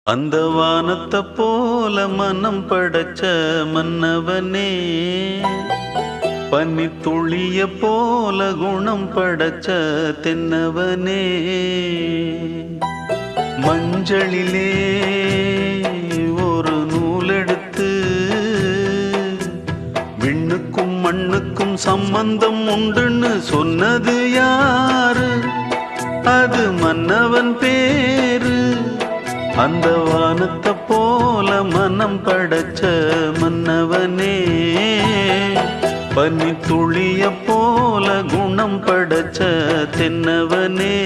அந்த வானத்தை போல மனம் படைச்ச மன்னவனே, பனி துளிய போல குணம் படைச்ச தென்னவனே, மஞ்சளிலே ஒரு நூலெடுத்து விண்ணுக்கும் மண்ணுக்கும் சம்பந்தம் உண்டுன்னு சொன்னது யாரு? அது மன்னவன் பேரு. அந்த வானத்தை போல மனம் படைச்ச மன்னவனே, பனி துளிய போல குணம் படைச்ச தென்னவனே.